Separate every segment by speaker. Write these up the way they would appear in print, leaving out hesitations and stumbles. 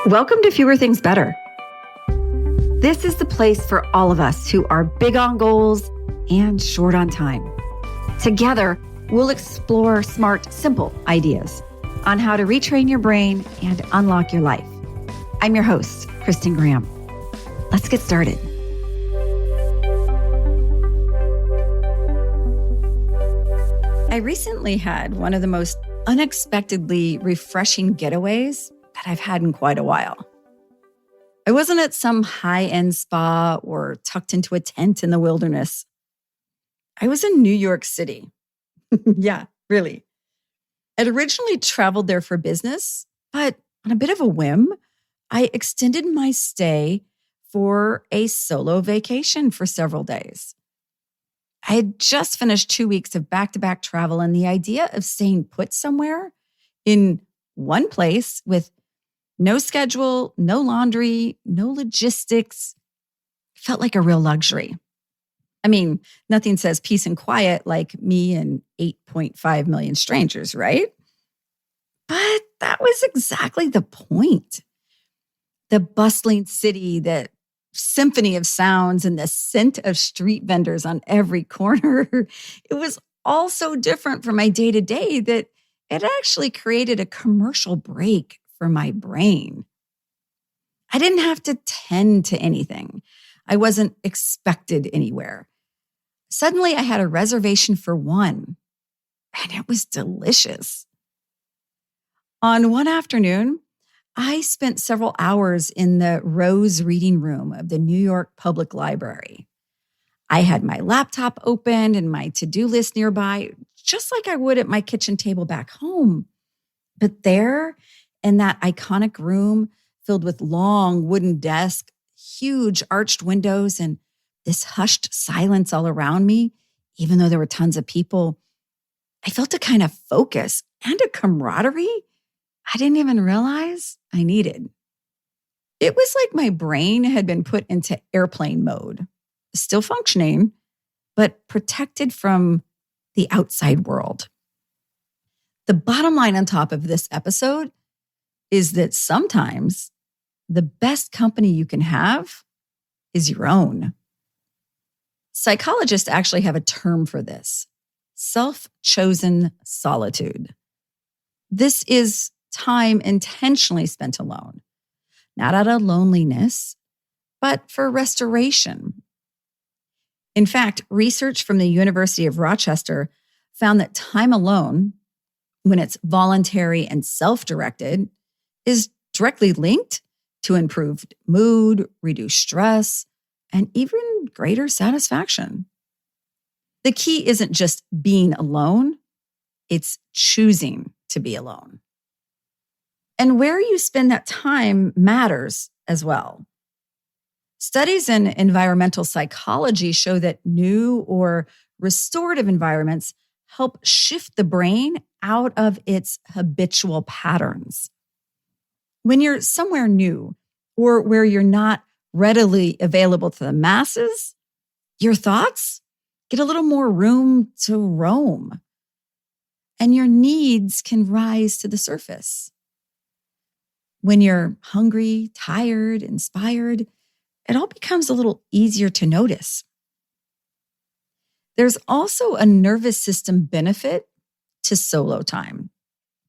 Speaker 1: Welcome to Fewer Things Better. This is the place for all of us who are big on goals and short on time. Together, we'll explore smart, simple ideas on how to retrain your brain and unlock your life. I'm your host, Kristin Graham. Let's get started. I recently had one of the most unexpectedly refreshing getaways that I've had in quite a while. I wasn't at some high-end spa or tucked into a tent in the wilderness. I was in New York City. Yeah, really. I'd originally traveled there for business, but on a bit of a whim, I extended my stay for a solo vacation for several days. I had just finished 2 weeks of back-to-back travel, and the idea of staying put somewhere in one place with no schedule, no laundry, no logistics felt like a real luxury. I mean, nothing says peace and quiet like me and 8.5 million strangers, right? But that was exactly the point. The bustling city, the symphony of sounds, and the scent of street vendors on every corner, it was all so different from my day-to-day that it actually created a commercial break for my brain. I didn't have to tend to anything. I wasn't expected anywhere. Suddenly, I had a reservation for one, and it was delicious. On one afternoon, I spent several hours in the Rose Reading Room of the New York Public Library. I had my laptop open and my to-do list nearby, just like I would at my kitchen table back home. But there, in that iconic room filled with long wooden desks, huge arched windows, and this hushed silence all around me, even though there were tons of people, I felt a kind of focus and a camaraderie I didn't even realize I needed. It was like my brain had been put into airplane mode, still functioning, but protected from the outside world. The bottom line on top of this episode is that sometimes the best company you can have is your own. Psychologists actually have a term for this: self-chosen solitude. This is time intentionally spent alone, not out of loneliness, but for restoration. In fact, research from the University of Rochester found that time alone, when it's voluntary and self-directed, is directly linked to improved mood, reduced stress, and even greater satisfaction. The key isn't just being alone, it's choosing to be alone. And where you spend that time matters as well. Studies in environmental psychology show that new or restorative environments help shift the brain out of its habitual patterns. When you're somewhere new or where you're not readily available to the masses, your thoughts get a little more room to roam, and your needs can rise to the surface. When you're hungry, tired, inspired, it all becomes a little easier to notice. There's also a nervous system benefit to solo time.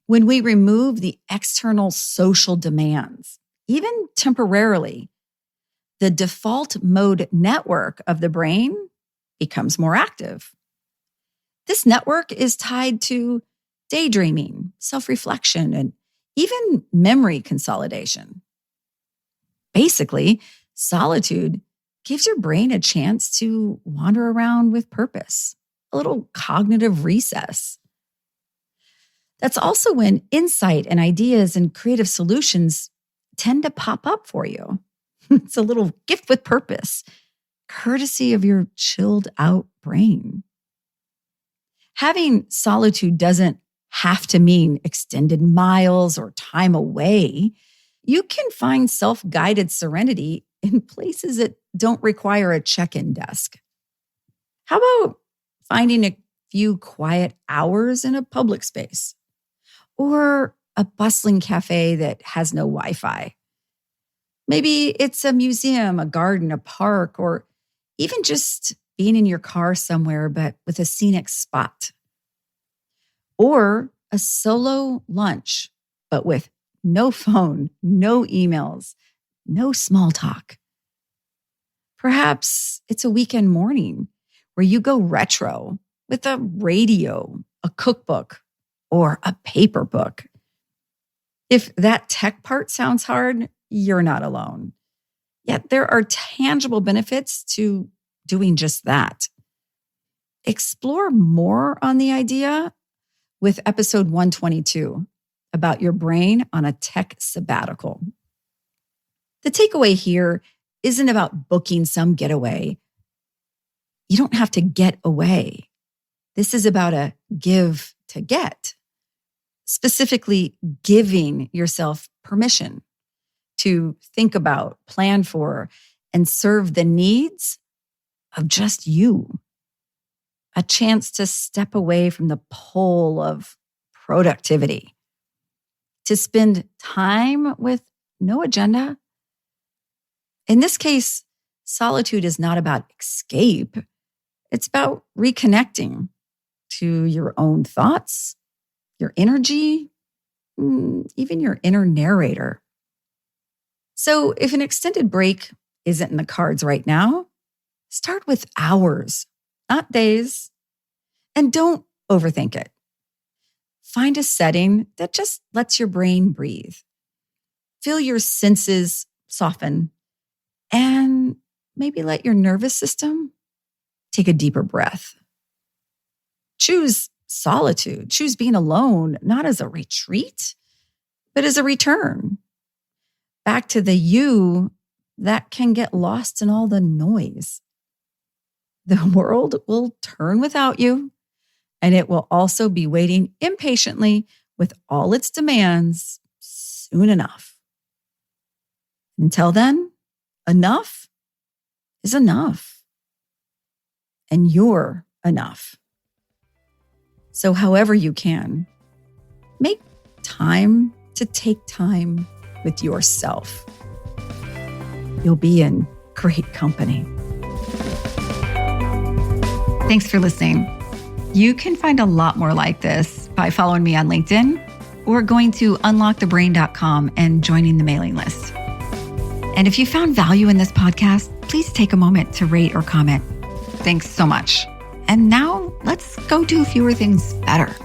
Speaker 1: When we remove the external social demands, even temporarily, the default mode network of the brain becomes more active. This network is tied to daydreaming, self-reflection, and even memory consolidation. Basically, solitude gives your brain a chance to wander around with purpose, a little cognitive recess. That's also when insight and ideas and creative solutions tend to pop up for you. It's a little gift with purpose, courtesy of your chilled out brain. Having solitude doesn't have to mean extended miles or time away. You can find self-guided serenity in places that don't require a check-in desk. How about finding a few quiet hours in a public space or a bustling cafe that has no Wi-Fi? Maybe it's a museum, a garden, a park, or even just being in your car somewhere, but with a scenic spot. Or a solo lunch, but with no phone, no emails, no small talk. Perhaps it's a weekend morning where you go retro with a radio, a cookbook, or a paper book. If that tech part sounds hard, you're not alone. Yet there are tangible benefits to doing just that. Explore more on the idea with episode 122 about your brain on a tech sabbatical. The takeaway here isn't about booking some getaway. You don't have to get away. This is about a give to get, specifically giving yourself permission to think about, plan for, and serve the needs of just you. A chance to step away from the pull of productivity, to spend time with no agenda. In this case, solitude is not about escape. It's about reconnecting to your own thoughts, your energy, even your inner narrator. So if an extended break isn't in the cards right now, start with hours, not days, and don't overthink it. Find a setting that just lets your brain breathe. Feel your senses soften, and maybe let your nervous system take a deeper breath. Choose solitude. Choose being alone, not as a retreat, but as a return back to the you that can get lost in all the noise. The world will turn without you, and it will also be waiting impatiently with all its demands soon enough. Until then, enough is enough. And you're enough. So however you can, make time to take time with yourself. You'll be in great company. Thanks for listening. You can find a lot more like this by following me on LinkedIn or going to unlockthebrain.com and joining the mailing list. And if you found value in this podcast, please take a moment to rate or comment. Thanks so much. And now let's go do fewer things better.